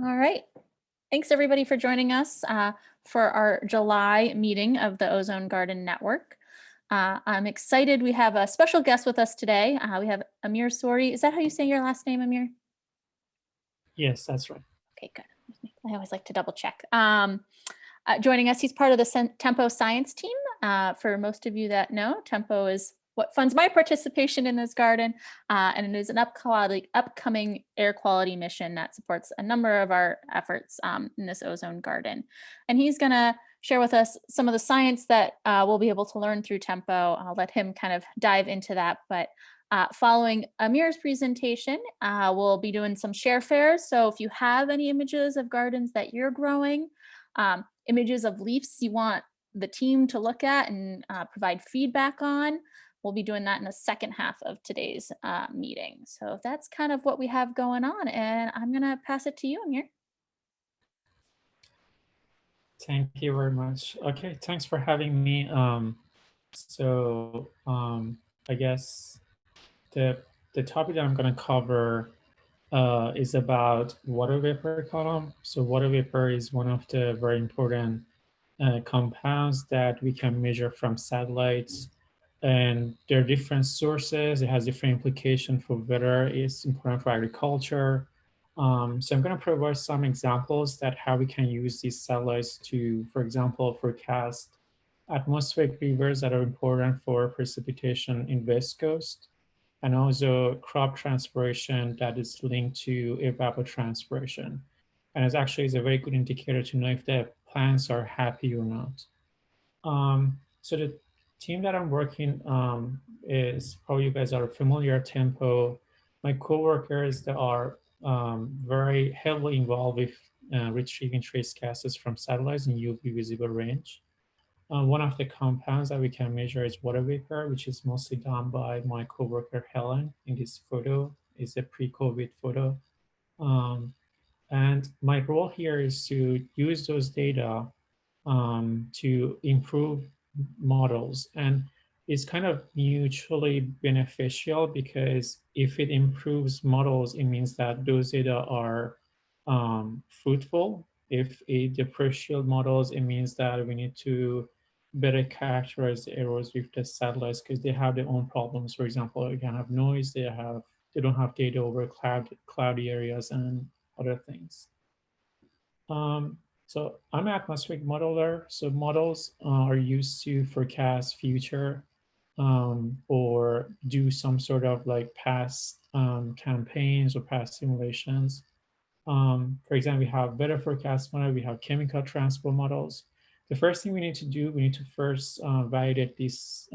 All right. Thanks everybody for joining us for our July meeting of the Ozone Garden Network. I'm excited. We have a special guest with us today. We have Amir Sori. Is that how you say your last name, Amir? Yes, that's right. Okay, good. I always like to double check. Joining us, he's part of the Tempo Science team. For most of you that know, Tempo is what funds my participation in this garden, and it is an upcoming air quality mission that supports a number of our efforts in this ozone garden. And he's going to share with us some of the science that we'll be able to learn through Tempo. I'll let him kind of dive into that, but following Amir's presentation, we'll be doing some share fairs. So if you have any images of gardens that you're growing, images of leaves you want the team to look at and provide feedback on, we'll be doing that in the second half of today's meeting. So that's kind of what we have going on. And I'm going to pass it to you, Amir. Thank you very much. Okay, thanks for having me. I guess the the topic that I'm going to cover is about water vapor column. So water vapor is one of the very important compounds that we can measure from satellites, and there are different sources. It has different implications for whether it's important for agriculture. So I'm going to provide some examples that how we can use these satellites to, for example, forecast atmospheric rivers that are important for precipitation in West Coast, and also crop transpiration that is linked to evapotranspiration. And it actually is a very good indicator to know if the plants are happy or not. So the team that I'm working is probably you guys are familiar, Tempo. My coworkers that are very heavily involved with retrieving trace gases from satellites in UV visible range. One of the compounds that we can measure is water vapor, which is mostly done by my coworker Helen. In this photo is a pre-COVID photo. Um, and my role here is to use those data to improve models. And it's kind of mutually beneficial because if it improves models, it means that those data are fruitful. If it depreciates models, it means that we need to better characterize the errors with the satellites because they have their own problems. For example, you can have noise, they don't have data over cloudy areas and other things. Um, so I'm an atmospheric modeler. So models are used to forecast future or do some sort of like past campaigns or past simulations. For example, we have weather forecast model, we have chemical transport models. The first thing we need to do, we need to first validate these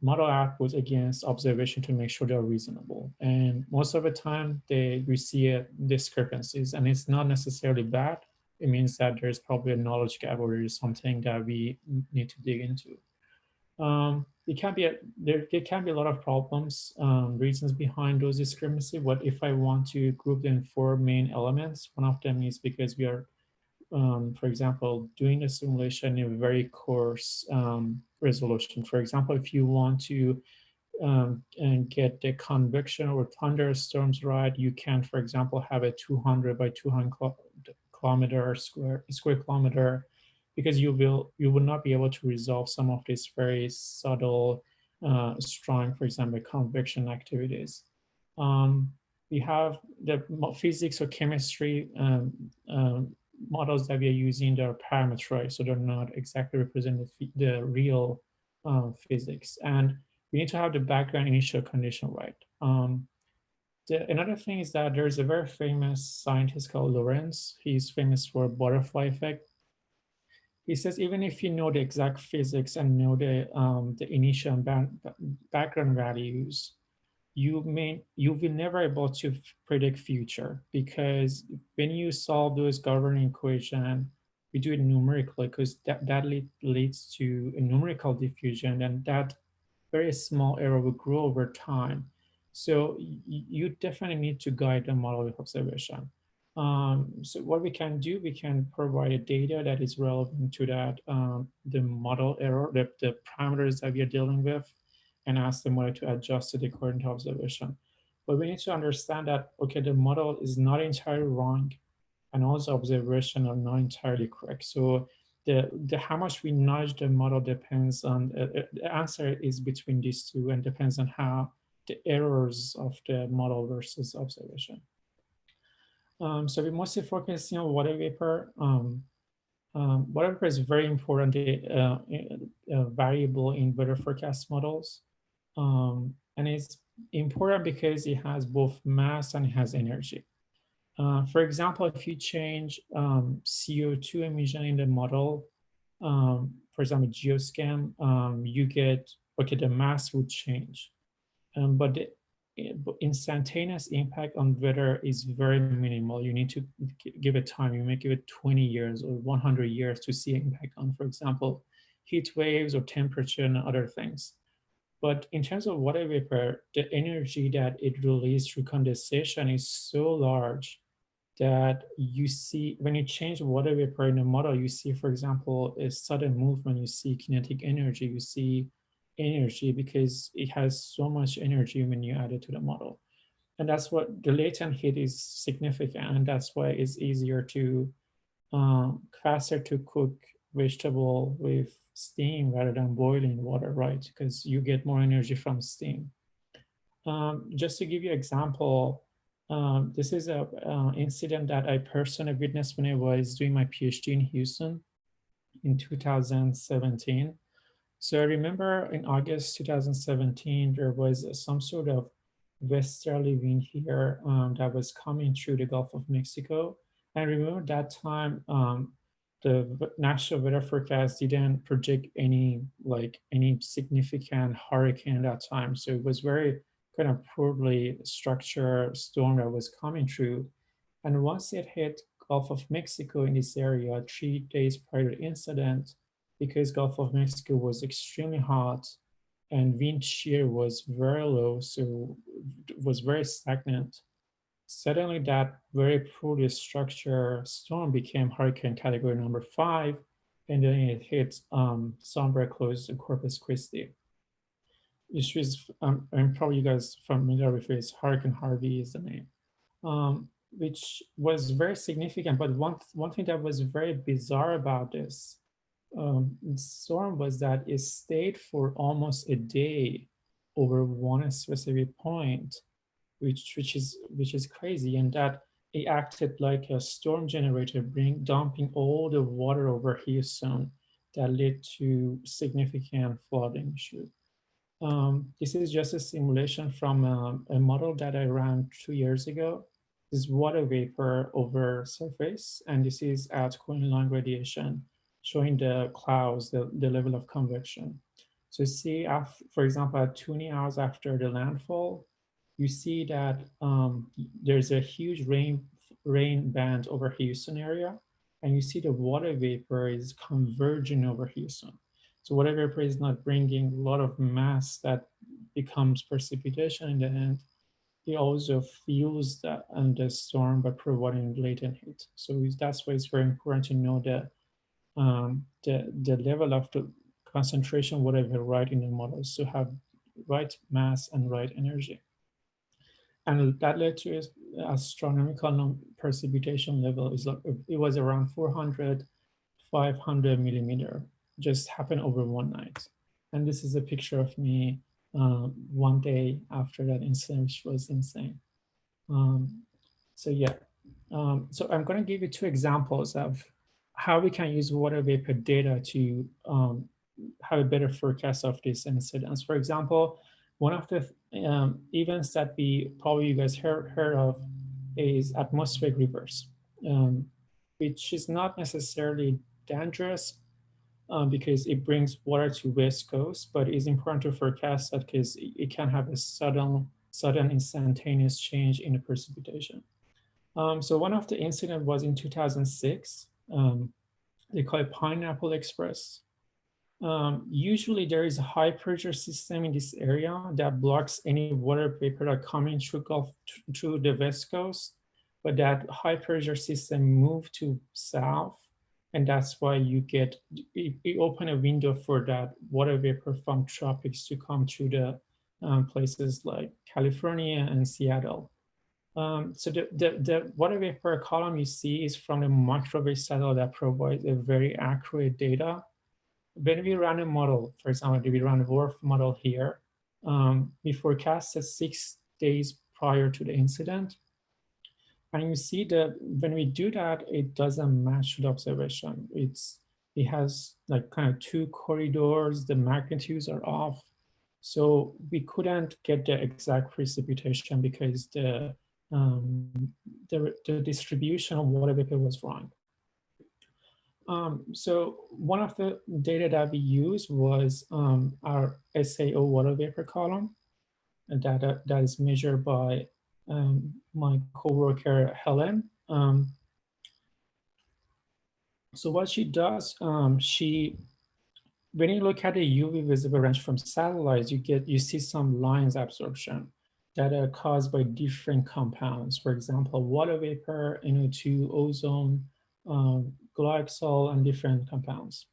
model outputs against observation to make sure they're reasonable. And most of the time we see discrepancies, and it's not necessarily bad. It means that there's probably a knowledge gap or there's something that we need to dig into. It can be there can be a lot of problems, reasons behind those discrepancies. But if I want to group them in four main elements, one of them is because we are for example, doing a simulation in very coarse resolution. For example, if you want to and get the convection or thunderstorms right, you can, for example, have a 200 by 200 kilometer square kilometer, because you will not be able to resolve some of these very subtle, strong, for example, convection activities. Um, we have the physics or chemistry models that we are using. They are parameterized, so they're not exactly representing the real physics. And we need to have the background initial condition right. Another thing is that there's a very famous scientist called Lorentz. He's famous for butterfly effect. He says even if you know the exact physics and know the initial and background values, you will never able to predict future, because when you solve those governing equation, we do it numerically because that leads to a numerical diffusion, and that very small error will grow over time. So you definitely need to guide the model with observation. So what we can do, we can provide a data that is relevant to that, the model error, the parameters that we are dealing with, and ask the model to adjust it according to observation. But we need to understand that, okay, the model is not entirely wrong, and also observation are not entirely correct. So the how much we nudge the model depends on the answer is between these two and depends on how the errors of the model versus observation. So we mostly focus, on water vapor. Water vapor is very important variable in weather forecast models, and it's important because it has both mass and it has energy. For example, if you change CO2 emission in the model, for example, geoscan, you get, okay, the mass would change, but the instantaneous impact on weather is very minimal. You need to give it time. You may give it 20 years or 100 years to see impact on, for example, heat waves or temperature and other things. But in terms of water vapor, the energy that it releases through condensation is so large that you see when you change water vapor in a model, you see, for example, a sudden movement, you see kinetic energy, you see energy because it has so much energy when you add it to the model. And that's what the latent heat is significant, and that's why it's easier to faster to cook vegetable with steam rather than boiling water, right? Because you get more energy from steam. Just to give you an example, this is a incident that I personally witnessed when I was doing my PhD in Houston in 2017. So I remember in August 2017, there was some sort of westerly wind here that was coming through the Gulf of Mexico. I remember that time the national weather forecast didn't project any significant hurricane at that time. So it was very kind of poorly structured storm that was coming through. And once it hit Gulf of Mexico in this area 3 days prior to the incident, because Gulf of Mexico was extremely hot and wind shear was very low, so it was very stagnant. Suddenly, that very poorly structured storm became hurricane category number 5, and then it hit somewhere close to Corpus Christi. Which is, and probably you guys familiar with it, Hurricane Harvey is the name, which was very significant. But one thing that was very bizarre about this storm was that it stayed for almost a day over one specific point, which is crazy, and that it acted like a storm generator, dumping all the water over Houston that led to significant flooding issue. This is just a simulation from a model that I ran 2 years ago. This is water vapor over surface, and this is at cooling line radiation, showing the clouds, the level of convection. So see, for example, at 20 hours after the landfall, you see that there's a huge rain band over Houston area, and you see the water vapor is converging over Houston. So water vapor is not bringing a lot of mass that becomes precipitation in the end. It also fuels the storm by providing latent heat. So that's why it's very important to know the level of the concentration, whatever, right in the models to have right mass and right energy. And that led to astronomical precipitation level. It was around 400, 500 millimeter, just happened over one night. And this is a picture of me one day after that incident, which was insane. So yeah, so I'm going to give you two examples of how we can use water vapor data to have a better forecast of these incidents. For example, one of the events that we probably you guys heard of is atmospheric rivers, which is not necessarily dangerous because it brings water to West Coast, but it's important to forecast that because it can have a sudden instantaneous change in the precipitation. So one of the incident was in 2006. They call it Pineapple Express. Usually there is a high pressure system in this area that blocks any water vapor that coming through the West Coast, but that high pressure system moved to south, and that's why you get, it open a window for that water vapor from tropics to come through the places like California and Seattle. So the water vapor column you see is from the microwave satellite that provides a very accurate data. When we run a model, for example, we run a WRF model here, we forecasted 6 days prior to the incident. And you see that when we do that, it doesn't match the observation. It has like kind of two corridors, the magnitudes are off. So we couldn't get the exact precipitation because um, the distribution of water vapor was wrong. So one of the data that we used was our SAO water vapor column, and that is measured by my coworker Helen. So what she does, when you look at the UV visible range from satellites, you see some lines absorption that are caused by different compounds. For example, water vapor, NO2, ozone, glycol, and different compounds.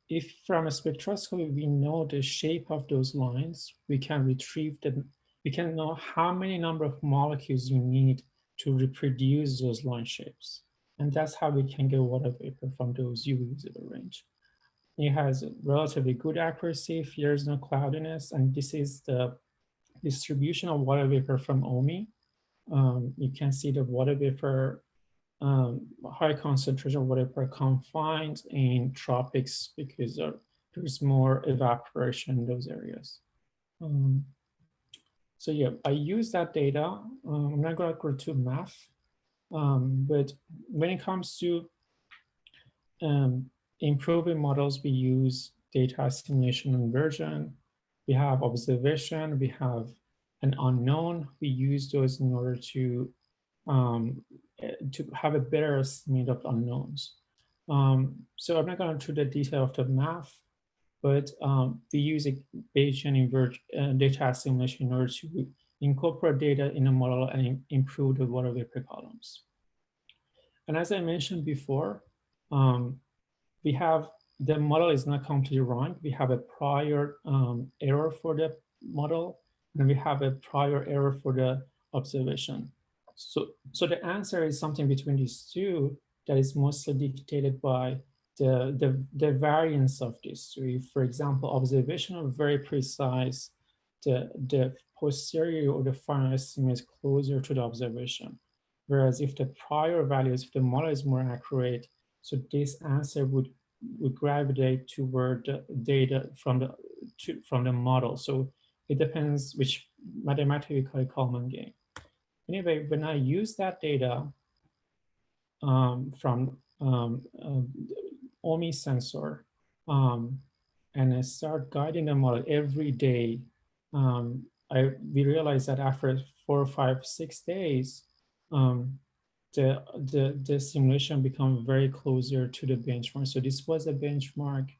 If from a spectroscopy we know the shape of those lines, we can we can know how many number of molecules you need to reproduce those line shapes. And that's how we can get water vapor from those UV visible range. It has relatively good accuracy if there's no cloudiness, and this is the distribution of water vapor from OMI. You can see the water vapor, high concentration of water vapor confined in tropics because there's more evaporation in those areas. So yeah, I use that data. I'm not going to go to math, but when it comes to improving models, we use data assimilation and inversion. We have observation, we have an unknown. We use those in order to have a better estimate of unknowns. So I'm not going to the detail of the math, but we use a Bayesian data assimilation in order to incorporate data in a model and improve the water vapor columns. And as I mentioned before, we have the model is not completely wrong. We have a prior error for the model, and we have a prior error for the observation. So the answer is something between these two that is mostly dictated by the variance of these three. For example, observation are very precise. The posterior or the final estimate is closer to the observation. Whereas if the prior values, if the model is more accurate, so this answer would gravitate toward the data from the model. So it depends which mathematically Kalman game. Anyway, when I use that data from OMI sensor and I start guiding the model every day, we realized that after 4, 5, 6 days, the simulation become very closer to the benchmark. So this was a benchmark.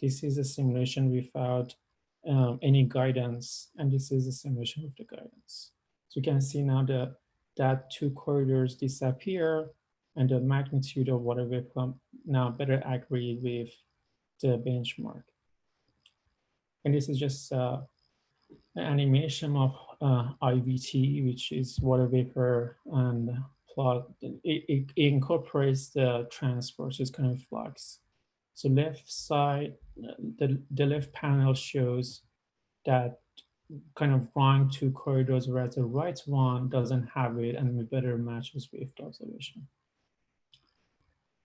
This is a simulation without any guidance, and this is a simulation with the guidance. So you can see now that two corridors disappear, and the magnitude of water vapor now better agree with the benchmark. And this is just an animation of IVT, which is water vapor, and plot. It incorporates the transport, so it's kind of flux. So left side, the left panel shows that kind of wrong two corridors, whereas the right one doesn't have it and better matches with the observation.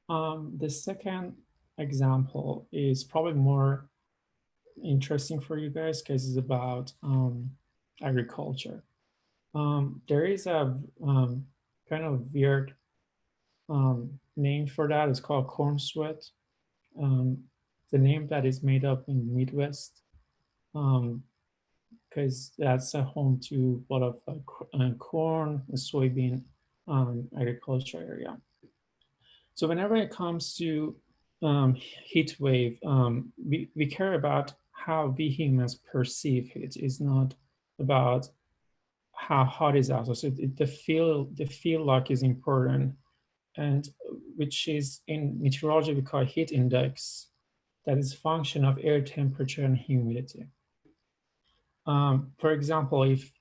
The second example is probably more interesting for you guys because it's about agriculture. There is a kind of weird name for that. It's called corn sweat. The name that is made up in Midwest because that's a home to a lot of corn and soybean agriculture area. So whenever it comes to heat wave, we care about how we humans perceive heat. It's not about how hot is outside. So the feel like is important, and which is in meteorology we call heat index. That is function of air temperature and humidity. For example, if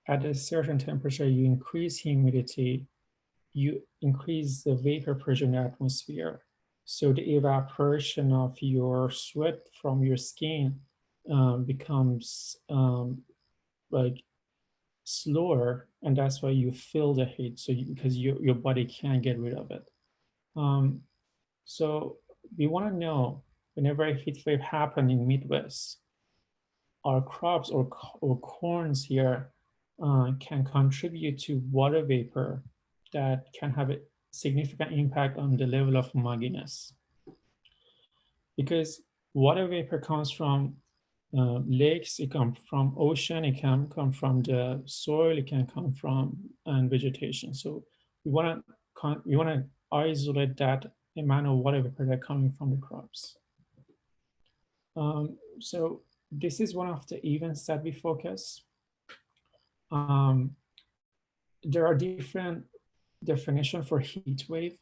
at a certain temperature you increase humidity, you increase the vapor pressure in the atmosphere. So the evaporation of your sweat from your skin becomes like slower, and that's why you feel the heat. So because your body can't get rid of it. Um, so we want to know whenever a heat wave happen in Midwest, our crops or corns here can contribute to water vapor that can have a significant impact on the level of mugginess. Because water vapor comes from lakes, it comes from ocean, it can come from the soil, it can come from vegetation. So we want to isolate that amount of water vapor that coming from the crops. So this is one of the events that we focus. There are different definitions for heat wave.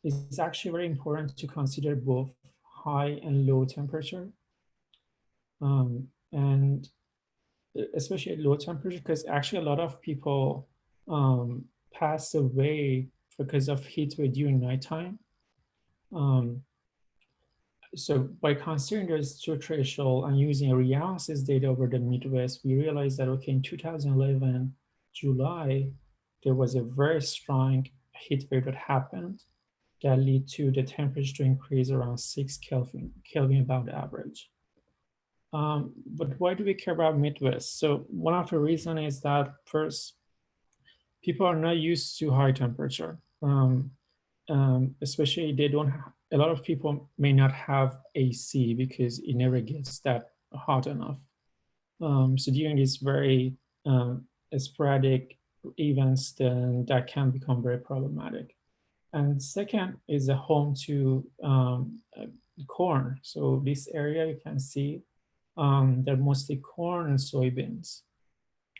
It's actually very important to consider both high and low temperature. And especially at low temperature, because actually a lot of people pass away because of heat wave during nighttime. So by considering this two threshold and using a reanalysis data over the Midwest, we realized that, okay, in 2011, July, there was a very strong heat wave that happened that lead to the temperature to increase around 6 Kelvin above the average. But why do we care about Midwest? So one of the reasons is that first, people are not used to high temperature. Especially they don't have, a lot of people may not have AC because it never gets that hot enough. So during these very sporadic events, then that can become very problematic. And second is a home to corn. So this area you can see, they're mostly corn and soybeans.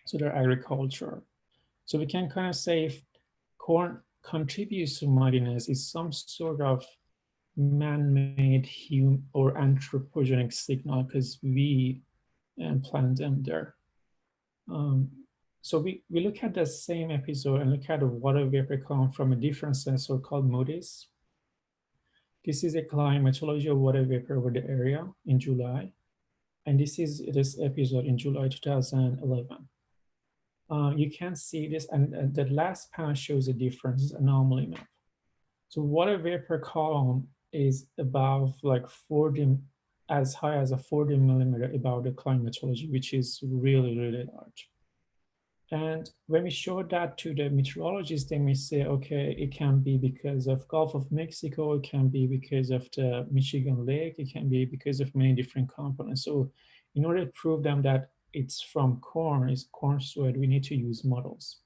So they're agriculture. So we can kind of say if corn contributes to muddiness, is some sort of man-made or anthropogenic signal because we plant them there. So we look at the same episode and look at the water vapor column from a different sensor called MODIS. This is a climatology of water vapor over the area in July. And this is this episode in July 2011. You can see this, and the last panel shows a difference, anomaly map. So water vapor column is above like 40, as high as a 40 millimeter above the climatology, which is really, really large. And when we show that to the meteorologists, they may say, okay, it can be because of Gulf of Mexico, it can be because of the Michigan Lake, it can be because of many different components. So in order to prove them that it's from corn, it's corn sweat, we need to use models.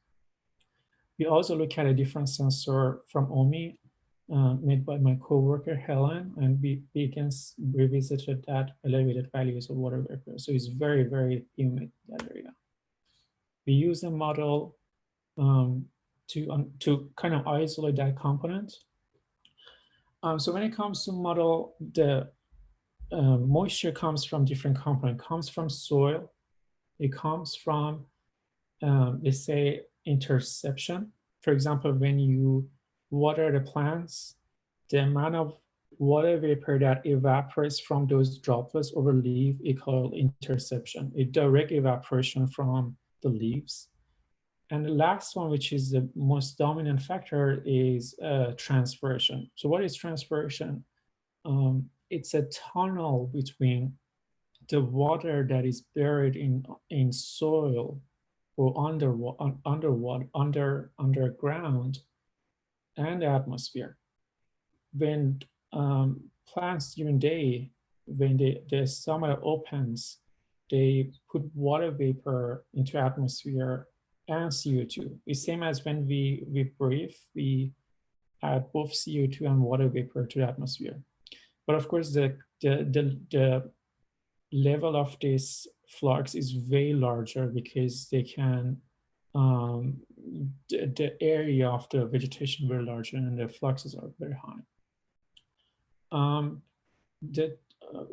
We also look at a different sensor from OMI made by my coworker Helen, and we revisited that elevated values of water vapor. So it's very, very humid, that area. We use a model to kind of isolate that component. So when it comes to model, the moisture comes from different components. It comes from soil. It comes from, let's say, interception. For example, when you water the plants, the amount of water vapor that evaporates from those droplets over leaf is called interception, a direct evaporation from the leaves. And the last one, which is the most dominant factor, is transpiration. So what is transpiration? It's a tunnel between the water that is buried in soil or underground and the atmosphere. When plants during day, when the summer opens, they put water vapor into atmosphere and CO2. The same as when we breathe, we add both CO2 and water vapor to the atmosphere. But of course, the level of this flux is way larger because they can, the area of the vegetation very larger and the fluxes are very high.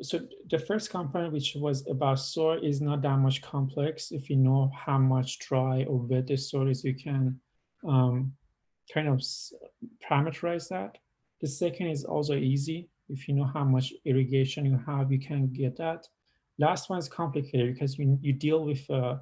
So the first component, which was about soil, is not that much complex. If you know how much dry or wet the soil is, you can um, kind of parameterize that. The second is also easy. If you know how much irrigation you have, you can get that. Last one is complicated because you deal with a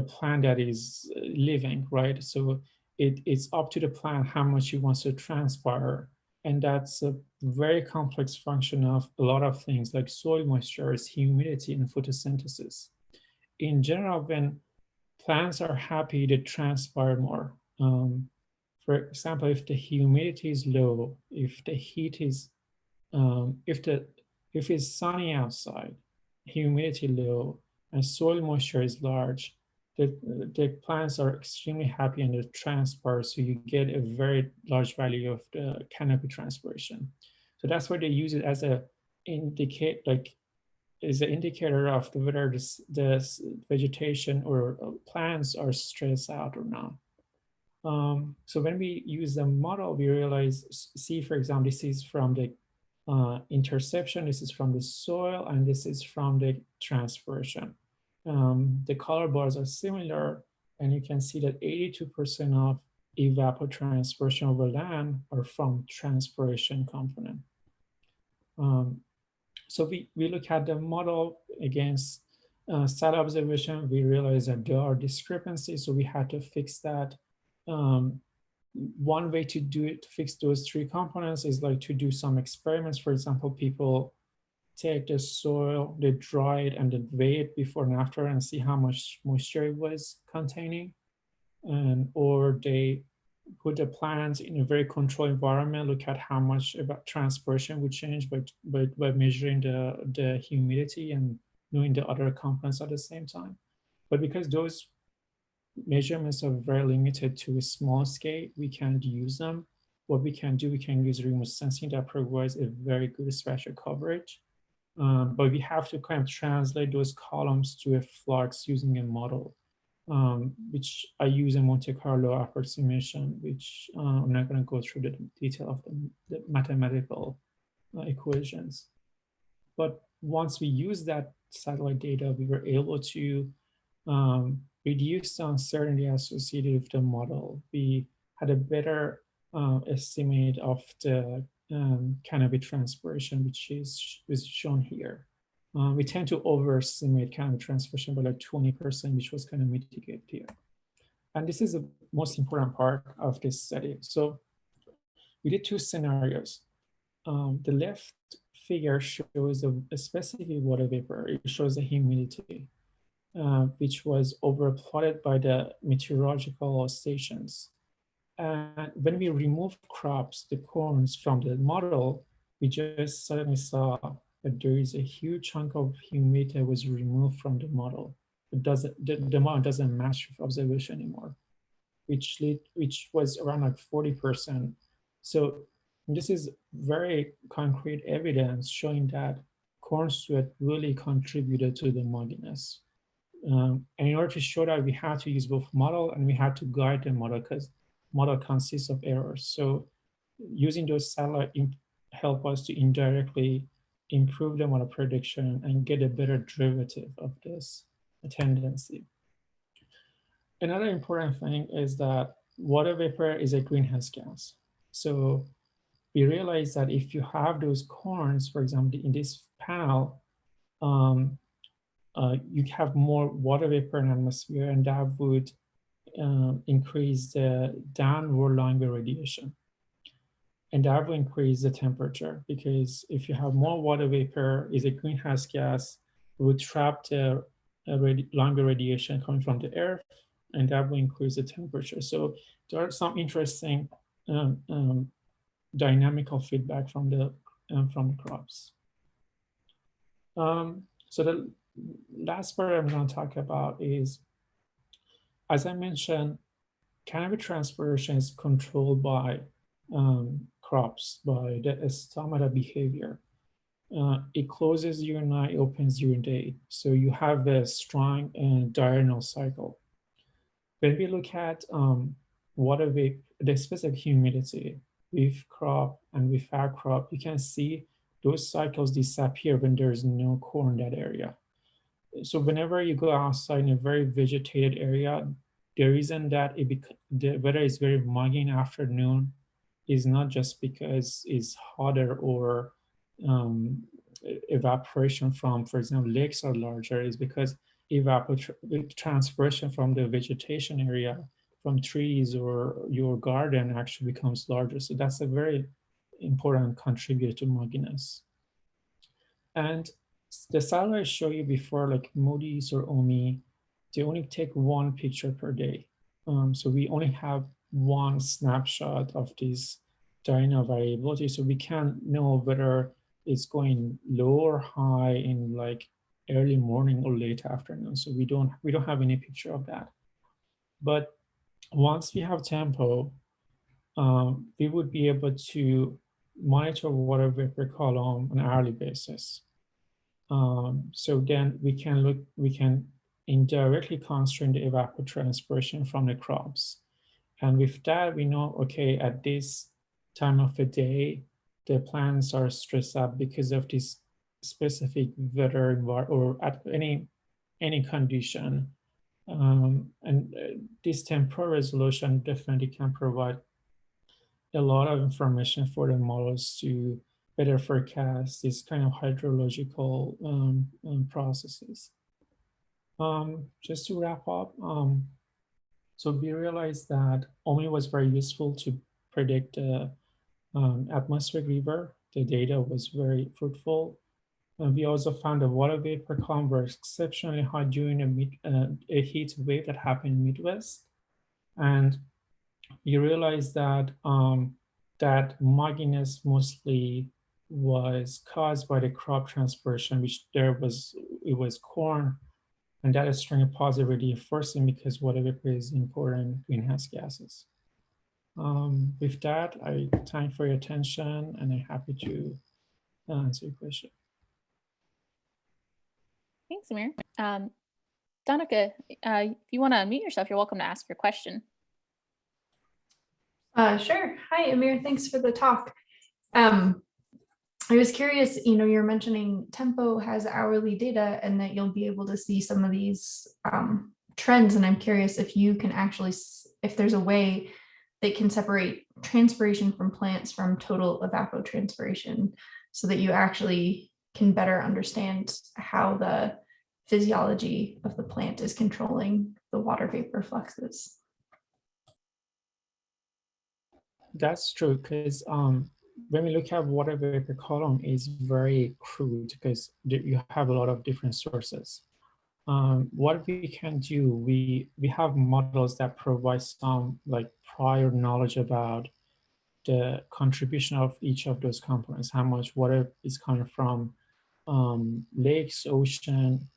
plant that is living, right? So it's up to the plant how much it wants to transpire. And that's a very complex function of a lot of things like soil moisture, humidity, and photosynthesis. In general, when plants are happy, they transpire more. For example, if the humidity is low, if the heat is, if it's sunny outside, humidity low, and soil moisture is large, the plants are extremely happy and they transpire, so you get a very large value of the canopy transpiration. So that's why they use it as a indicate, like is an indicator of the, whether this vegetation or plants are stressed out or not. So when we use the model, we realize, see, for example, this is from the interception, this is from the soil, and this is from the transpiration. The color bars are similar, and you can see that 82% of evapotranspiration over land are from transpiration component. So we look at the model against sat observation, we realize that there are discrepancies, so we had to fix that. One way to do it, to fix those three components, is like to do some experiments. For example, people take the soil, they dry it, and then weigh it before and after and see how much moisture it was containing. And or they put the plants in a very controlled environment, look at how much about transpiration would change by measuring the humidity and knowing the other components at the same time. But because those measurements are very limited to a small scale, we can't use them. What we can do, we can use remote sensing that provides a very good spatial coverage. But we have to kind of translate those columns to a flux using a model, which I use a Monte Carlo approximation, which I'm not going to go through the detail of the mathematical equations. But once we use that satellite data, we were able to reduce the uncertainty associated with the model. We had a better estimate of the canopy transpiration, which is shown here. We tend to overestimate canopy transpiration by like 20%, which was kind of mitigated here. And this is the most important part of this study. So we did two scenarios. The left figure shows a specific water vapor. It shows the humidity, which was overplotted by the meteorological stations. And when we remove crops, the corns from the model, we just suddenly saw that there is a huge chunk of humidity that was removed from the model. The model doesn't match with observation anymore, which was around like 40%. So this is very concrete evidence showing that corn sweat really contributed to the mugginess. And in order to show that, we had to use both model and we had to guide the model because model consists of errors. So using those satellite help us to indirectly improve the model prediction and get a better derivative of this tendency. Another important thing is that water vapor is a greenhouse gas. So we realize that if you have those corns, for example, in this panel, you have more water vapor in the atmosphere, and that would increase the downward longer radiation. And that will increase the temperature, because if you have more water vapor, is a greenhouse gas, it would trap the longer radiation coming from the earth, and that will increase the temperature. So there are some interesting dynamical feedback from the crops. So the last part I'm going to talk about is, as I mentioned, canopy transpiration is controlled by crops, by the stomata behavior. It closes during night, opens during day. So you have a strong diurnal cycle. When we look at water vapor, the specific humidity with crop and without crop, you can see those cycles disappear when there's no core in that area. So whenever you go outside in a very vegetated area, the reason that the weather is very muggy in afternoon is not just because it's hotter or um, evaporation from, for example, lakes are larger, is because transpiration from the vegetation area, from trees or your garden actually becomes larger. So that's a very important contributor to mugginess. And the satellite I showed you before, like Moody's or OMI, they only take one picture per day. So we only have one snapshot of this diurnal variability. So we can't know whether it's going low or high in like early morning or late afternoon. So we don't have any picture of that. But once we have tempo, we would be able to monitor water vapor column on an hourly basis. So then we can indirectly constrain the evapotranspiration from the crops. And with that, we know, okay, at this time of the day, the plants are stressed up because of this specific weather or at any condition. And this temporal resolution definitely can provide a lot of information for the models to better forecast these kind of hydrological processes. Just to wrap up, so we realized that OMI was very useful to predict the atmospheric river. The data was very fruitful. We also found the water vapor column were exceptionally high during a heat wave that happened in Midwest. And you realize that that mugginess mostly was caused by the crop transpiration, which it was corn, and that is showing a positive reinforcement because water vapor is important greenhouse gases. With that, I thank for your attention, and I'm happy to answer your question. Thanks, Amir. Danica, if you want to unmute yourself, you're welcome to ask your question. Sure. Hi, Amir. Thanks for the talk. I was curious, you're mentioning Tempo has hourly data and that you'll be able to see some of these trends. And I'm curious if you can actually, if there's a way that can separate transpiration from plants from total evapotranspiration so that you actually can better understand how the physiology of the plant is controlling the water vapor fluxes. That's true, because when we look at water vapor column, is very crude because you have a lot of different sources. What we can do, we have models that provide some like prior knowledge about the contribution of each of those components, how much water is coming from lakes, ocean,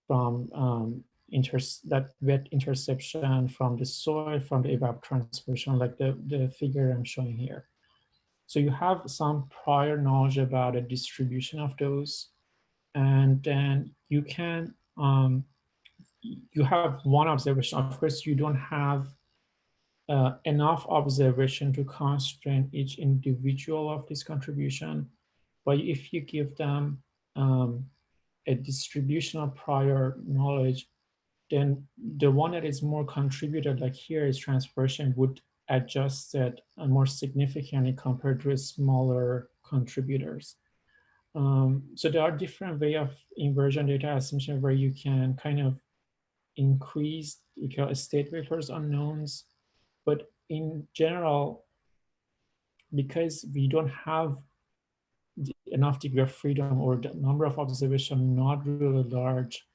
from that wet interception, from the soil, from the evapotranspiration, like the figure I'm showing here. So you have some prior knowledge about the distribution of those, and then you can, you have one observation. Of course, you don't have enough observation to constrain each individual of this contribution, but if you give them a distribution of prior knowledge, then the one that is more contributed, like here is transpiration, would adjust it more significantly compared to smaller contributors. So there are different ways of inversion data assumption where you can kind of increase state vectors unknowns, but in general, because we don't have enough degree of freedom or the number of observations not really large,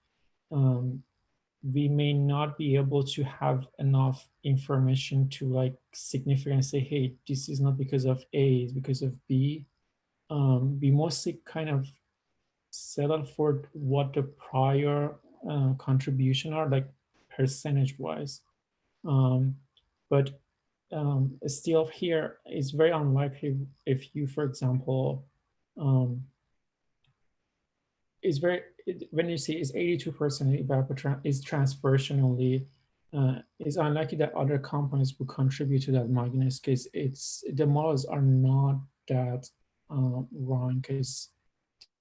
we may not be able to have enough information to like significantly say, hey, this is not because of A, it's because of B. We mostly kind of settle for what the prior contribution are, like percentage wise. But still here, it's very unlikely if you, for example, it's very, when you see is 82% is transpiration only, it's unlikely that other components will contribute to that mugginess, because the models are not that wrong, because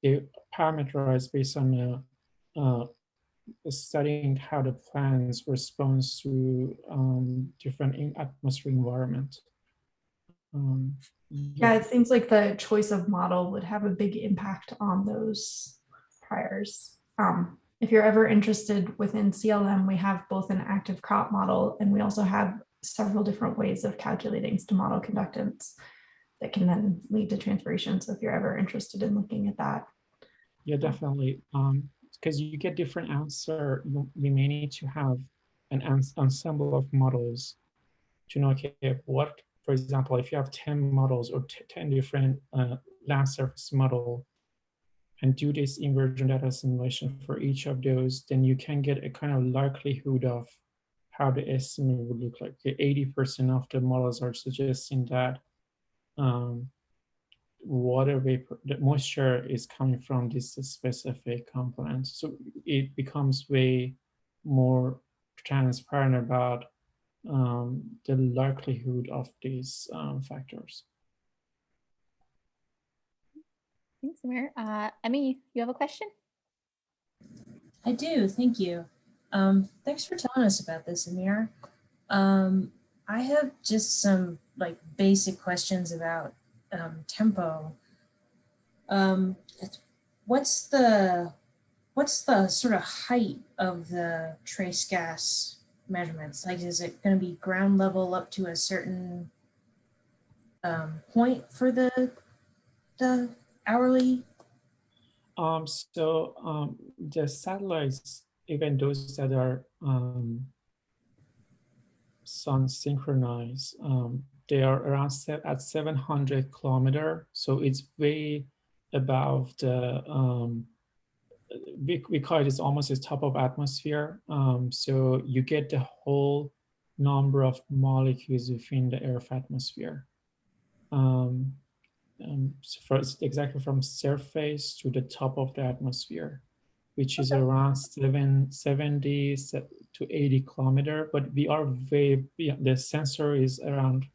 they parameterize based on studying how the plants respond to different atmospheric environment. Yeah, it seems like the choice of model would have a big impact on those priors. If you're ever interested within CLM, we have both an active crop model and we also have several different ways of calculating stomata conductance that can then lead to transpiration. So if you're ever interested in looking at that. Yeah, definitely. Because you get different answer, we may need to have an ensemble of models to know, okay, what, for example, if you have 10 models or 10 different land surface model and do this inversion data simulation for each of those, then you can get a kind of likelihood of how the estimate would look like. 80% of the models are suggesting that water vapor, the moisture is coming from this specific component. So it becomes way more transparent about the likelihood of these factors. Thanks, Amir. Emmy, you have a question? I do, thank you. Thanks for telling us about this, Amir. I have just some like basic questions about tempo. What's the sort of height of the trace gas measurements? Like, is it going to be ground level up to a certain point for the hourly? The satellites, even those that are sun synchronized, they are around at 700 kilometer. So it's way above the, we call it, it's almost the top of atmosphere. So you get the whole number of molecules within the Earth atmosphere. Exactly from surface to the top of the atmosphere, which is around 70 to 80 kilometer, but we are the sensor is around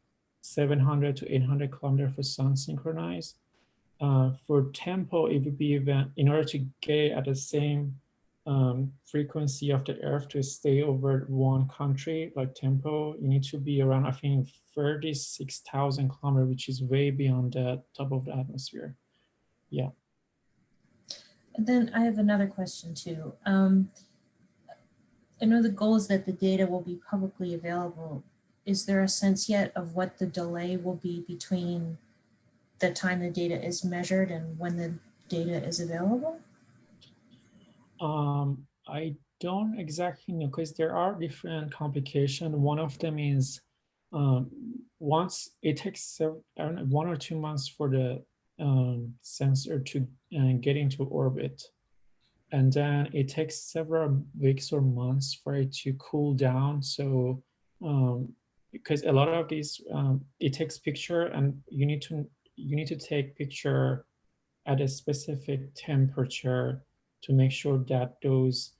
700 to 800 kilometer for sun synchronized. For tempo, it would be even, in order to get at the same frequency of the Earth to stay over one country, like tempo, you need to be around, I think, 36,000 kilometers, which is way beyond the top of the atmosphere. Yeah. And then I have another question too. I know the goal is that the data will be publicly available. Is there a sense yet of what the delay will be between the time the data is measured and when the data is available? I don't exactly know, because there are different complications. One of them is once it takes 1 or 2 months for the sensor to get into orbit. And then it takes several weeks or months for it to cool down. So because a lot of these, it takes picture and you need to take picture at a specific temperature to make sure that those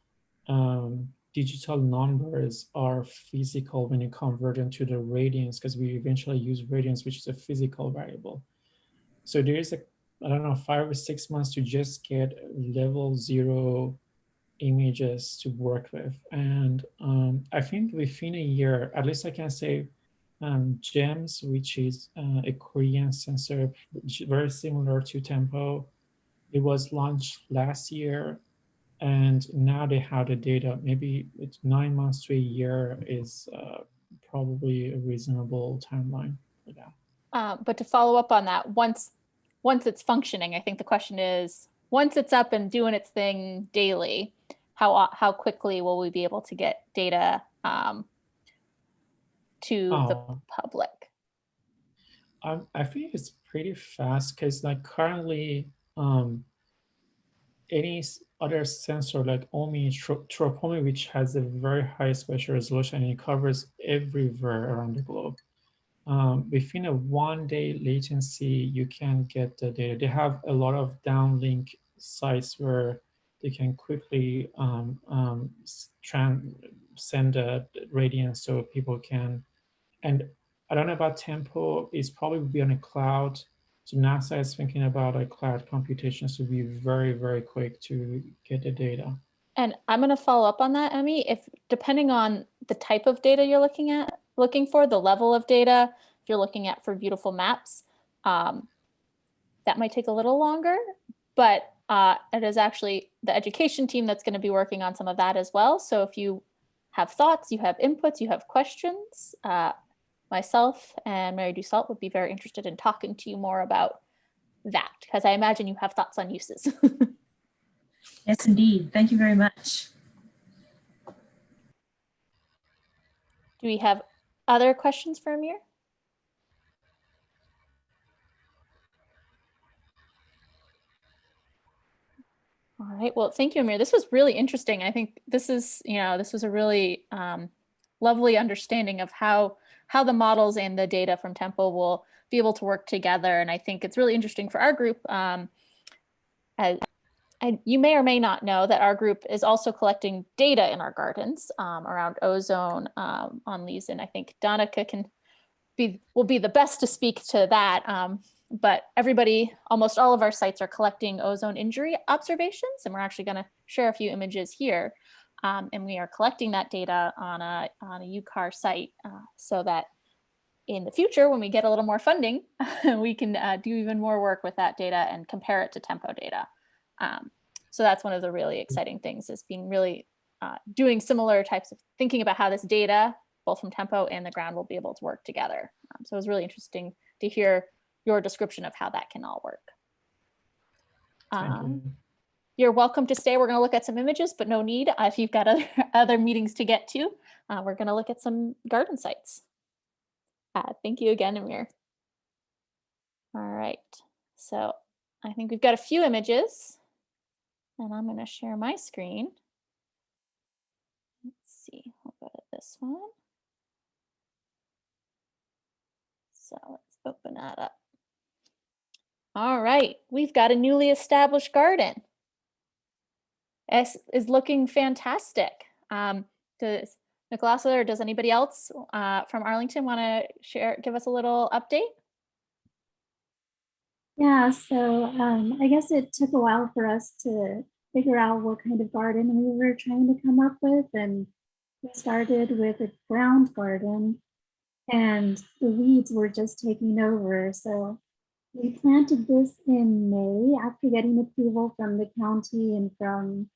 digital numbers are physical when you convert them to the radians, because we eventually use radians, which is a physical variable. So there is I don't know, 5 or 6 months to just get level 0 images to work with. And I think within a year, at least I can say, GEMS, which is a Korean sensor, which is very similar to Tempo. It was launched last year, and now they have the data. Maybe it's 9 months to a year is probably a reasonable timeline for that. But to follow up on that, once it's functioning, I think the question is, once it's up and doing its thing daily, how quickly will we be able to get data to the public? I think it's pretty fast, because like currently any other sensor like OMI, Tropomi, which has a very high spatial resolution and it covers everywhere around the globe. Within a 1-day latency, you can get the data. They have a lot of downlink sites where they can quickly send a radiance so people can. And I don't know about Tempo, it's probably be on a cloud. So NASA is thinking about like cloud computations to be very, very quick to get the data. And I'm going to follow up on that, Emmy. If depending on the type of data you're looking for, the level of data, if you're looking at for beautiful maps, that might take a little longer, but it is actually the education team that's going to be working on some of that as well. So if you have thoughts, you have inputs, you have questions, myself and Mary Dussault would be very interested in talking to you more about that, because I imagine you have thoughts on uses. Yes, indeed. Thank you very much. Do we have other questions for Amir? All right, well, thank you, Amir. This was really interesting. I think this is, this was a really lovely understanding of how the models and the data from Tempo will be able to work together. And I think it's really interesting for our group. You may or may not know that our group is also collecting data in our gardens around ozone on these. And I think Danica will be the best to speak to that. But everybody, almost all of our sites are collecting ozone injury observations, and we're actually going to share a few images here. And we are collecting that data on a UCAR site so that in the future, when we get a little more funding, we can do even more work with that data and compare it to Tempo data. So that's one of the really exciting things, is being really doing similar types of thinking about how this data, both from Tempo and the ground, will be able to work together. So it was really interesting to hear your description of how that can all work. Thank you. You're welcome to stay. We're going to look at some images, but no need. If you've got other meetings to get to, we're going to look at some garden sites. Thank you again, Amir. All right. So I think we've got a few images, and I'm going to share my screen. Let's see. We'll go to this one. So let's open that up. All right, we've got a newly established garden. Is looking fantastic. Does Nicholas or does anybody else from Arlington want to give us a little update? Yeah, so I guess it took a while for us to figure out what kind of garden we were trying to come up with, and we started with a ground garden, and the weeds were just taking over. So we planted this in May after getting approval from the county and from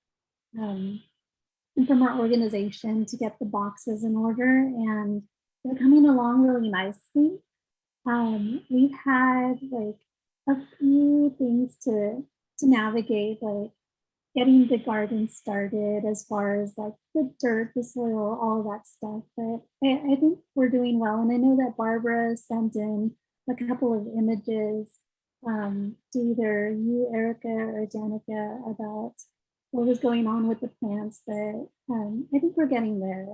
our organization to get the boxes in order, and they're coming along really nicely. We've had like a few things to navigate, like getting the garden started as far as like the dirt, the soil, all of that stuff. But I think we're doing well. And I know that Barbara sent in a couple of images to either you, Erica, or Danica about what was going on with the plants. But I think we're getting there.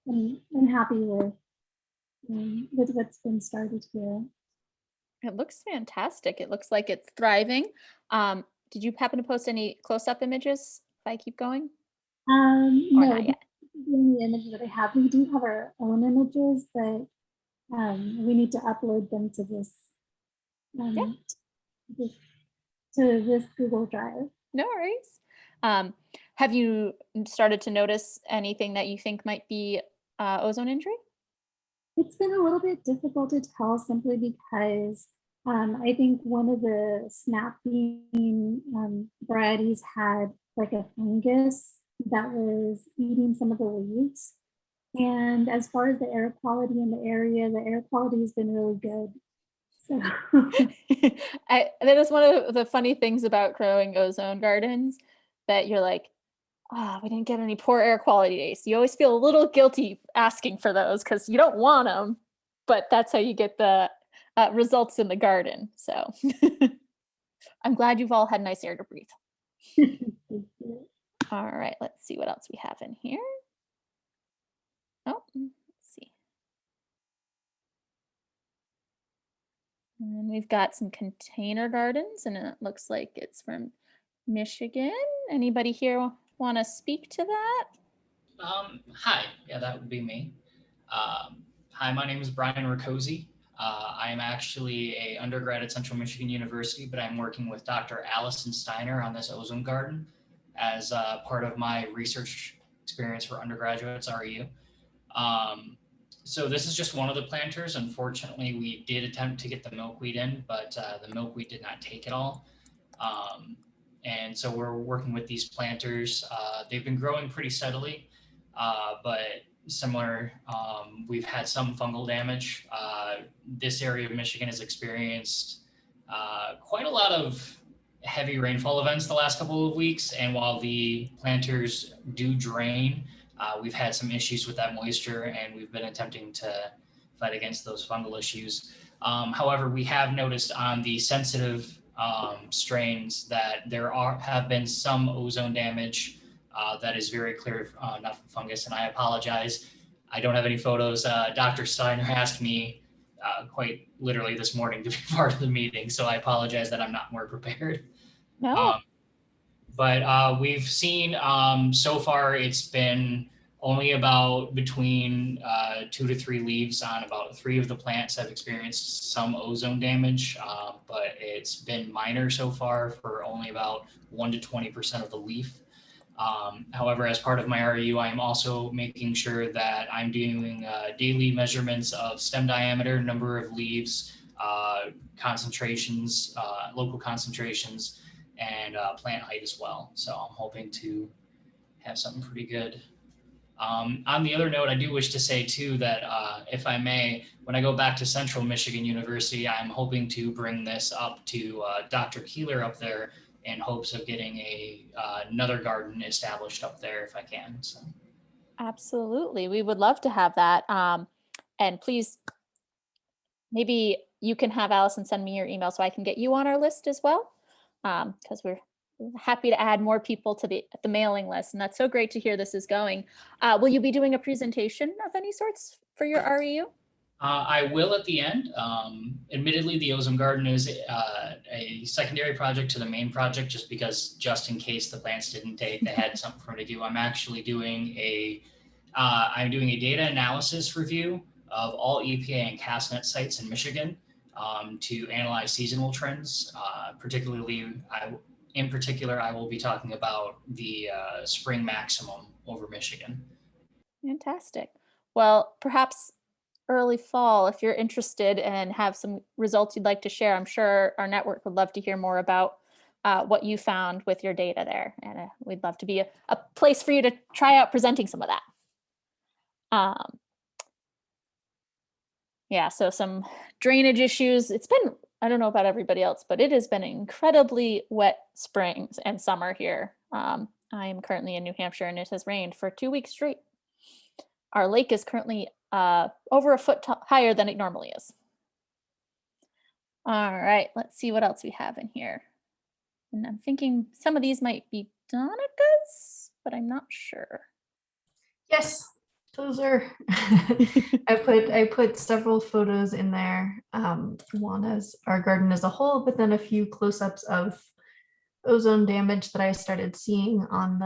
I'm happy with what's been started here. It looks fantastic. It looks like it's thriving. Did you happen to post any close-up images if I keep going? Or No, not yet? the only image that I have, we do have our own images, but we need to upload them to this, to this Google Drive. No worries. Have you started to notice anything that you think might be ozone injury? It's been a little bit difficult to tell, simply because I think one of the snap bean varieties had like a fungus that was eating some of the leaves. And as far as the air quality in the area, the air quality has been really good. So that is one of the funny things about growing ozone gardens, that you're like, we didn't get any poor air quality days. You always feel a little guilty asking for those because you don't want them, but that's how you get the results in the garden. So I'm glad you've all had nice air to breathe. All right, let's see what else we have in here. Oh, let's see. And we've got some container gardens, and it looks like it's from Michigan. Anybody here want to speak to that? Hi, yeah, that would be me. Hi, my name is Brian Riccozzi. I'm actually a undergrad at Central Michigan University, but I'm working with Dr. Allison Steiner on this ozone garden as part of my research experience for undergraduates, REU. So this is just one of the planters. Unfortunately, we did attempt to get the milkweed in, but the milkweed did not take it all. And so we're working with these planters. They've been growing pretty steadily, but similar, we've had some fungal damage. This area of Michigan has experienced quite a lot of heavy rainfall events the last couple of weeks. And while the planters do drain, we've had some issues with that moisture, and we've been attempting to fight against those fungal issues. However, we have noticed on the sensitive strains that there have been some ozone damage that is very clear, not from fungus, and I apologize. I don't have any photos. Dr. Steiner asked me quite literally this morning to be part of the meeting, so I apologize that I'm not more prepared. No. But we've seen so far it's been only about between 2 to 3 leaves on about 3 of the plants have experienced some ozone damage, but it's been minor so far for only about 1 to 20% of the leaf. However, as part of my REU, I am also making sure that I'm doing daily measurements of stem diameter, number of leaves, concentrations, local concentrations, and plant height as well. So I'm hoping to have something pretty good. On the other note, I do wish to say too that if I may, when I go back to Central Michigan University, I'm hoping to bring this up to Dr. Keeler up there in hopes of getting another garden established up there if I can. So. Absolutely. We would love to have that. And please, maybe you can have Allison send me your email so I can get you on our list as well. Because we're happy to add more people to the mailing list. And that's so great to hear this is going. Will you be doing a presentation of any sorts for your REU? I will at the end. Admittedly, the ozone garden is a secondary project to the main project, just in case the plants didn't take, they had something for me to do. I'm actually doing I'm doing a data analysis review of all EPA and CastNet sites in Michigan to analyze seasonal trends. In particular, I will be talking about the spring maximum over Michigan. Fantastic. Well, perhaps early fall, if you're interested and have some results you'd like to share, I'm sure our network would love to hear more about what you found with your data there. And we'd love to be a place for you to try out presenting some of that. Yeah, so some drainage issues. It's been, I don't know about everybody else, but it has been incredibly wet springs and summer here. I am currently in New Hampshire and it has rained for 2 weeks straight. Our lake is currently over a foot higher than it normally is. All right, let's see what else we have in here. And I'm thinking some of these might be Donica's, but I'm not sure. Yes, those are. I put several photos in there. One is our garden as a whole, but then a few close-ups of ozone damage that I started seeing on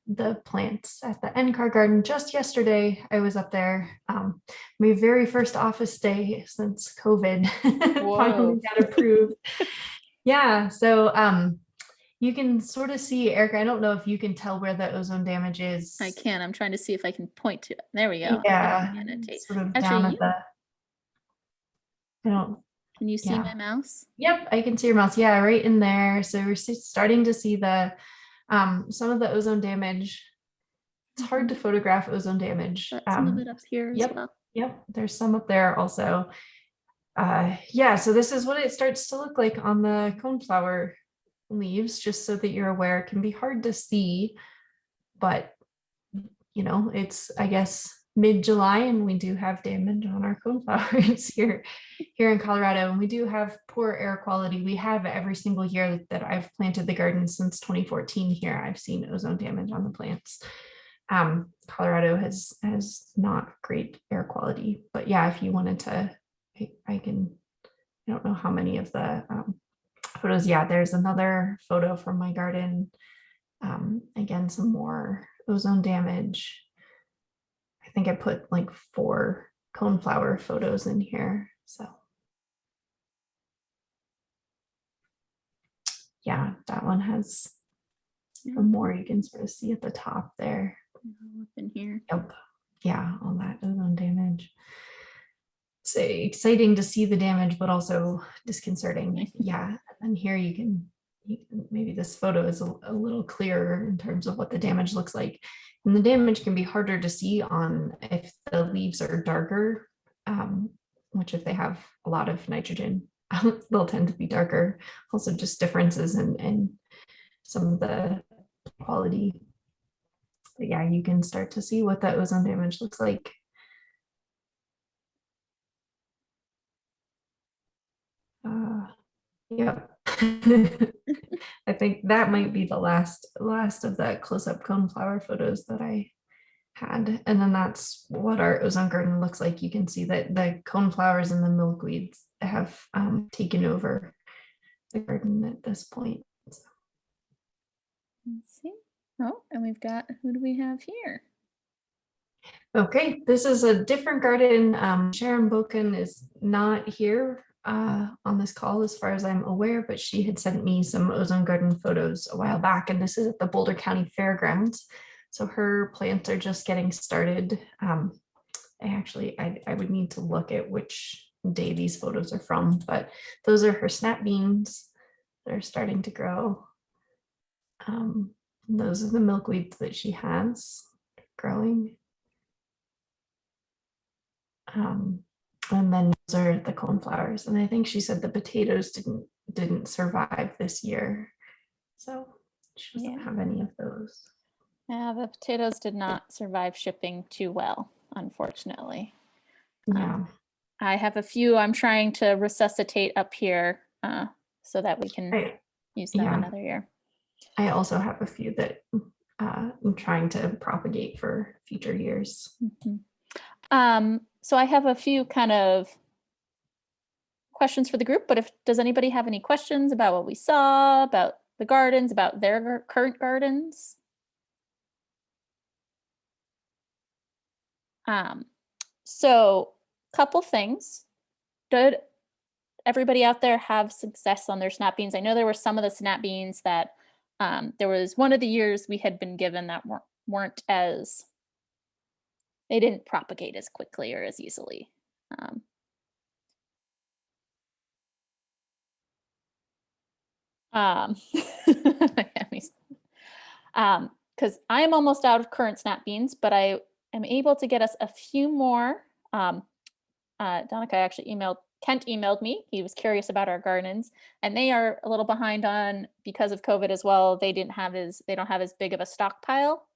the plants at the NCAR garden just yesterday. I was up there, my very first office day since COVID. Finally got approved. Yeah, so you can sort of see, Erica, I don't know if you can tell where the ozone damage is. I can. I'm trying to see if I can point to it. There we go. Yeah, sort of down at the. I don't. Can you see my mouse? Yep, I can see your mouse. Yeah, right in there. So we're starting to see the some of the ozone damage. It's hard to photograph ozone damage. Some of it up here as well. Yep, there's some up there also. Yeah, so this is what it starts to look like on the coneflower leaves, just so that you're aware. It can be hard to see, but you know, it's, I guess, mid-July and we do have damage on our coneflowers here in Colorado, and we do have poor air quality. We have every single year that I've planted the garden since 2014 here, I've seen ozone damage on the plants. Colorado has not great air quality, but yeah, if you wanted to, I don't know how many of the photos. Yeah, there's another photo from my garden. Again, some more ozone damage. I think I put like 4 coneflower photos in here. So yeah, that one has Yeah. more you can sort of see at the top there. Up in here. Yep. Yeah, all that ozone damage. It's exciting to see the damage, but also disconcerting. Yeah, and here maybe this photo is a little clearer in terms of what the damage looks like. And the damage can be harder to see on if the leaves are darker, which if they have a lot of nitrogen, they'll tend to be darker. Also just differences in some of the quality. But yeah, you can start to see what that ozone damage looks like. Yep. I think that might be the last of the close-up coneflower photos that I had. And then that's what our ozone garden looks like. You can see that the coneflowers and the milkweeds have taken over the garden at this point. Let's see. Oh, and we've got, who do we have here? Okay, this is a different garden. Sharon Boken is not here on this call as far as I'm aware, but she had sent me some ozone garden photos a while back, and this is at the Boulder County Fairgrounds. So her plants are just getting started. I would need to look at which day these photos are from, but those are her snap beans that are starting to grow. Those are the milkweeds that she has growing. And then those are the coneflowers. And I think she said the potatoes didn't survive this year. So she doesn't have any of those. Yeah, the potatoes did not survive shipping too well, unfortunately. Yeah. I have a few I'm trying to resuscitate up here so that we can use them another year. I also have a few that I'm trying to propagate for future years. Mm-hmm. So I have a few kind of questions for the group, but does anybody have any questions about what we saw, about the gardens, about their current gardens? So couple things. Did everybody out there have success on their snap beans? I know there were some of the snap beans that there was one of the years we had been given that weren't as, they didn't propagate as quickly or as easily. Because I am almost out of current snap beans, but I am able to get us a few more. Donica actually Kent emailed me. He was curious about our gardens, and they are a little behind on because of COVID as well. They don't have as big of a stockpile,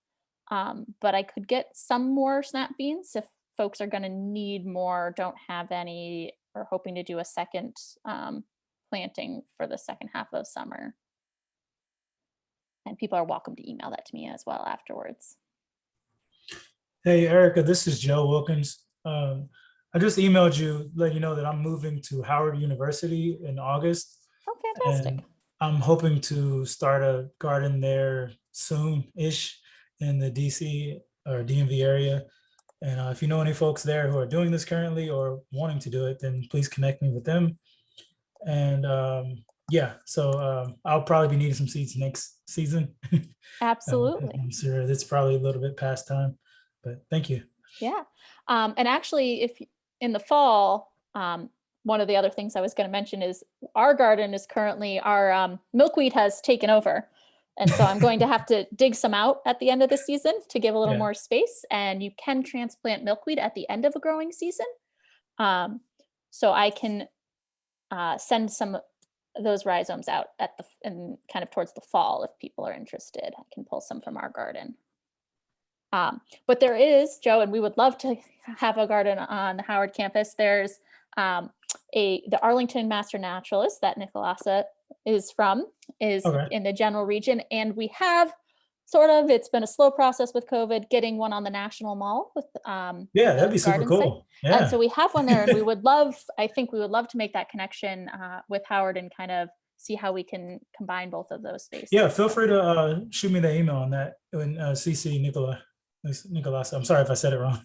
but I could get some more snap beans if folks are going to need more, don't have any, or hoping to do a second planting for the second half of summer. And people are welcome to email that to me as well afterwards. Hey, Erica, this is Joe Wilkins. I just emailed you, letting you know that I'm moving to Howard University in August. Oh, fantastic. And I'm hoping to start a garden there soon-ish in the DC or DMV area. And if you know any folks there who are doing this currently or wanting to do it, then please connect me with them. And yeah, so I'll probably be needing some seeds next season. Absolutely. I'm sure it's probably a little bit past time, but thank you. Yeah. And actually, if in the fall, one of the other things I was going to mention is our garden is currently, our milkweed has taken over. And so I'm going to have to dig some out at the end of the season to give a little more space. And you can transplant milkweed at the end of a growing season. So I can send some of those rhizomes out and kind of towards the fall if people are interested. I can pull some from our garden. But there is, Joe, and we would love to have a garden on the Howard campus. There's the Arlington Master Naturalist that Nicolasa is from, in the general region. And we have it's been a slow process with COVID, getting one on the National Mall with that'd be super cool. Yeah. And so we have one there, and I think we would love to make that connection with Howard and kind of see how we can combine both of those spaces. Yeah, feel free to shoot me the email on that and CC Nicolasa. I'm sorry if I said it wrong.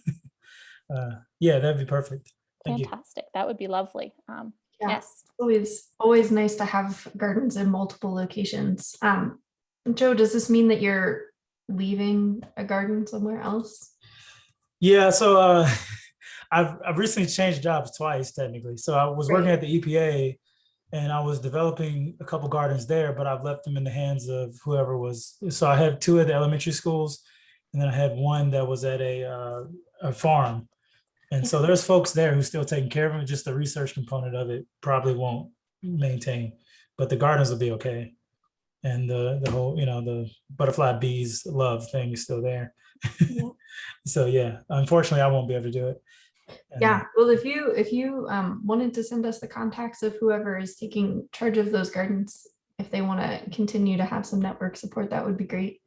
Yeah, that'd be perfect. Thank Fantastic. That would be lovely. Yeah. Yes. Always nice to have gardens in multiple locations. Joe, does this mean that you're leaving a garden somewhere else? Yeah, so I've recently changed jobs twice technically. So I was working Right. at the EPA and I was developing a couple gardens there, but I've left them in the hands of whoever was. So I have two at the elementary schools, and then I had one that was at a farm. And so there's folks there who's still taking care of them. Just the research component of it probably won't maintain, but the gardens will be okay. And the whole, the butterfly bees love thing is still there. Yeah. So yeah, unfortunately, I won't be able to do it. And, Yeah, well, if you wanted to send us the contacts of whoever is taking charge of those gardens, if they want to continue to have some network support, that would be great.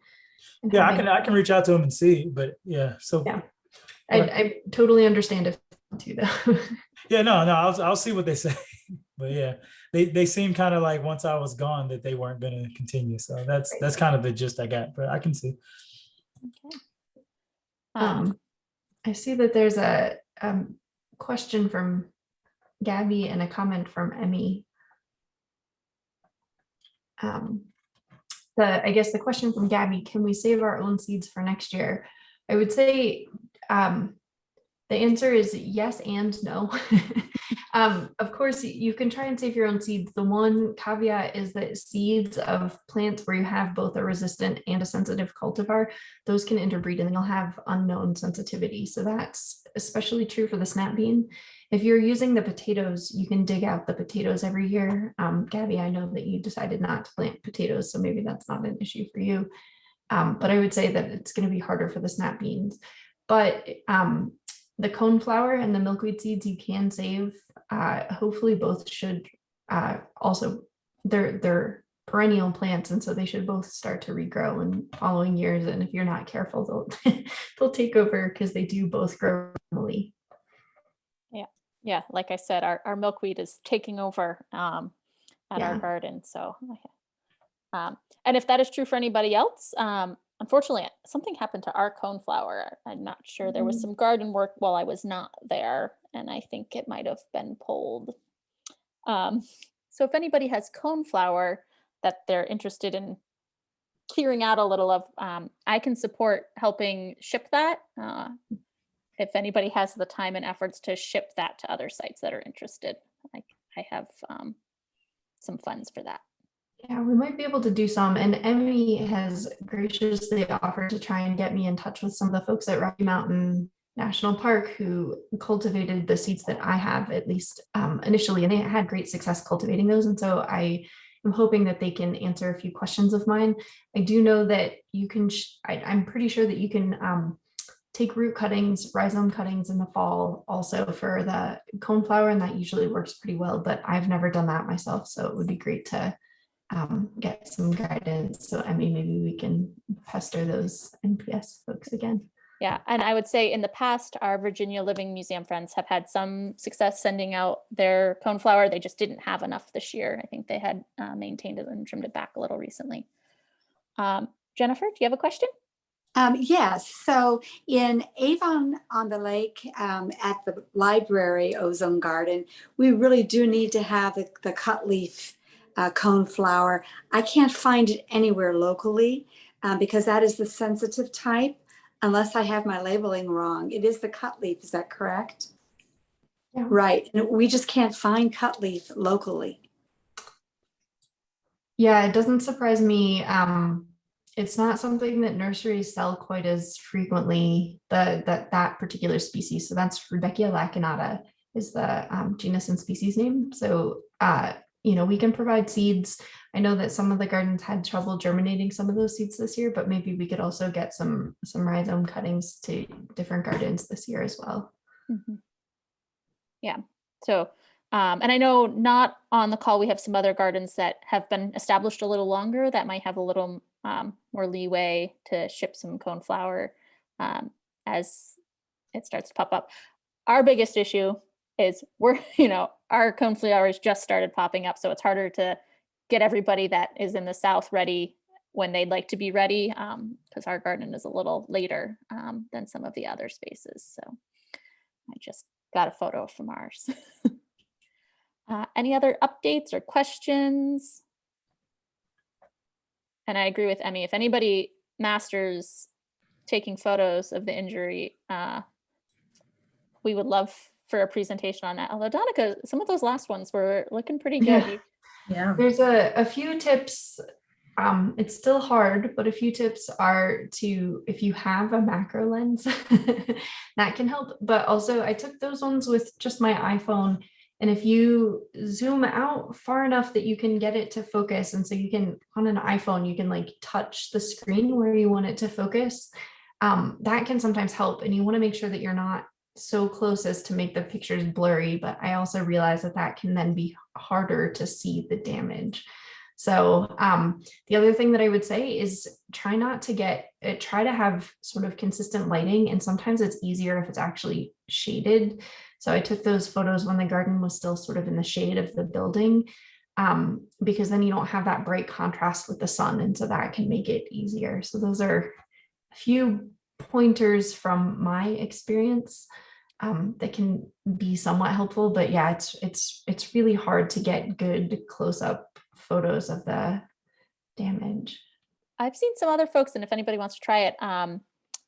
And yeah, having- I can reach out to them and see, but yeah, so Yeah. Okay. I totally understand if you though. yeah, no, I'll see what they say. But yeah, they seem kind of like once I was gone that they weren't going to continue. So that's kind of the gist I got, but I can see. Okay. I see that there's a question from Gabby and a comment from Emmy. I guess the question from Gabby, can we save our own seeds for next year? I would say the answer is yes and no. Of course, you can try and save your own seeds. The one caveat is that seeds of plants where you have both a resistant and a sensitive cultivar, those can interbreed and they'll have unknown sensitivity. So that's especially true for the snap bean. If you're using the potatoes, you can dig out the potatoes every year. Gabby, I know that you decided not to plant potatoes, so maybe that's not an issue for you. But I would say that it's going to be harder for the snap beans. But the coneflower and the milkweed seeds you can save. Hopefully both should also, they're perennial plants, and so they should both start to regrow in following years. And if you're not careful, they'll take over because they do both grow normally. Yeah, like I said, our milkweed is taking over at our Yeah. garden. So, and if that is true for anybody else, unfortunately, something happened to our coneflower. I'm not sure. There was some garden work while I was not there, and I think it might have been pulled. So if anybody has coneflower that they're interested in clearing out a little of, I can support helping ship that. If anybody has the time and efforts to ship that to other sites that are interested, I have some funds for that. Yeah, we might be able to do some. And Emmy has graciously offered to try and get me in touch with some of the folks at Rocky Mountain National Park who cultivated the seeds that I have, at least initially, and they had great success cultivating those. And so I am hoping that they can answer a few questions of mine. I do know that you can, I'm pretty sure that you can take root cuttings, rhizome cuttings in the fall also for the coneflower, and that usually works pretty well, but I've never done that myself. So it would be great to get some guidance. So Emmy, maybe we can pester those NPS folks again. Yeah, and I would say in the past, our Virginia Living Museum friends have had some success sending out their coneflower. They just didn't have enough this year. I think they had maintained it and trimmed it back a little recently. Jennifer, do you have a question? Yes, so in Avon on the Lake at the library ozone garden, we really do need to have the cut leaf coneflower. I can't find it anywhere locally because that is the sensitive type, unless I have my labeling wrong. It is the cut leaf, is that correct? Yeah. Right, and we just can't find cut leaf locally. Yeah, it doesn't surprise me. It's not something that nurseries sell quite as frequently, that particular species. So that's Rudbeckia lacunata is the genus and species name. So, we can provide seeds. I know that some of the gardens had trouble germinating some of those seeds this year, but maybe we could also get some rhizome cuttings to different gardens this year as well. Mm-hmm. Yeah, so, and I know not on the call, we have some other gardens that have been established a little longer that might have a little more leeway to ship some coneflower as it starts to pop up. Our biggest issue is our coneflowers just started popping up, so it's harder to get everybody that is in the South ready when they'd like to be ready, because our garden is a little later than some of the other spaces. So I just got a photo from ours. Any other updates or questions? And I agree with Emmy. If anybody masters taking photos of the injury, we would love for a presentation on that. Although Donica, some of those last ones were looking pretty good. Yeah. You- Yeah. There's a few tips. It's still hard, but a few tips are to, if you have a macro lens, that can help. But also I took those ones with just my iPhone. And if you zoom out far enough that you can get it to focus, and so you can, on an iPhone, you can like touch the screen where you want it to focus, that can sometimes help. And you want to make sure that you're not so close as to make the pictures blurry, but I also realize that that can then be harder to see the damage. So the other thing that I would say is try to have sort of consistent lighting, and sometimes it's easier if it's actually shaded. So I took those photos when the garden was still sort of in the shade of the building, because then you don't have that bright contrast with the sun, and so that can make it easier. So those are a few pointers from my experience that can be somewhat helpful. But yeah, it's really hard to get good close-up photos of the damage. I've seen some other folks, and if anybody wants to try it,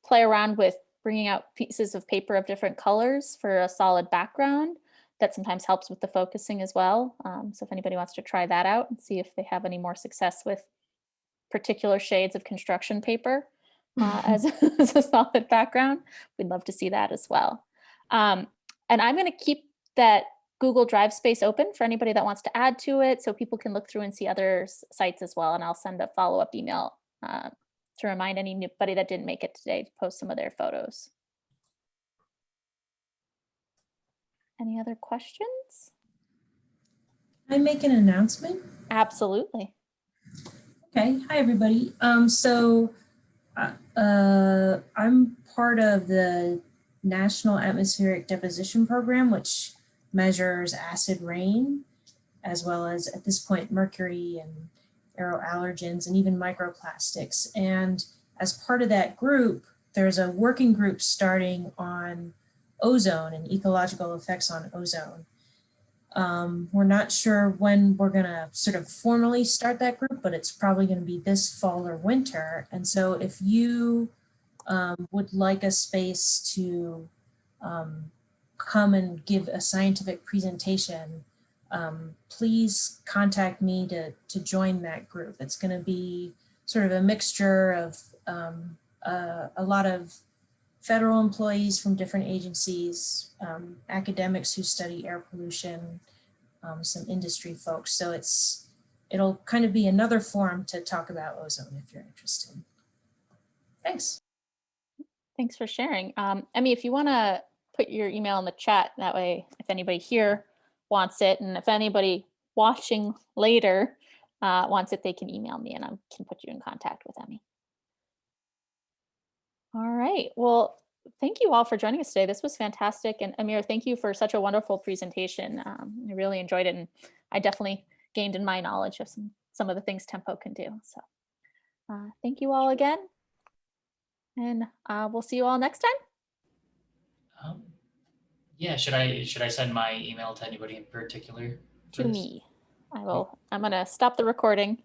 play around with bringing out pieces of paper of different colors for a solid background. That sometimes helps with the focusing as well. So if anybody wants to try that out and see if they have any more success with particular shades of construction paper as a solid background, we'd love to see that as well. And I'm going to keep that Google Drive space open for anybody that wants to add to it, so people can look through and see other sites as well. And I'll send a follow-up email to remind anybody that didn't make it today to post some of their photos. Any other questions? Can I make an announcement? Absolutely. Okay, hi everybody. I'm part of the National Atmospheric Deposition Program, which measures acid rain, as well as at this point mercury and aeroallergens and even microplastics. And as part of that group, there's a working group starting on ozone and ecological effects on ozone. We're not sure when we're gonna sort of formally start that group, but it's probably gonna be this fall or winter. And so if you would like a space to come and give a scientific presentation, please contact me to join that group. It's gonna be sort of a mixture of a lot of federal employees from different agencies, academics who study air pollution, some industry folks. So it'll kind of be another forum to talk about ozone if you're interested. Thanks. Thanks for sharing. Emmy, if you want to put your email in the chat, that way if anybody here wants it, and if anybody watching later wants it, they can email me and I can put you in contact with Emmy. All right. Well, thank you all for joining us today. This was fantastic. And Amir, thank you for such a wonderful presentation. I really enjoyed it, and I definitely gained in my knowledge of some of the things Tempo can do. So thank you all again. And we'll see you all next time. Yeah, should I send my email to anybody in particular? To me. I'm going to stop the recording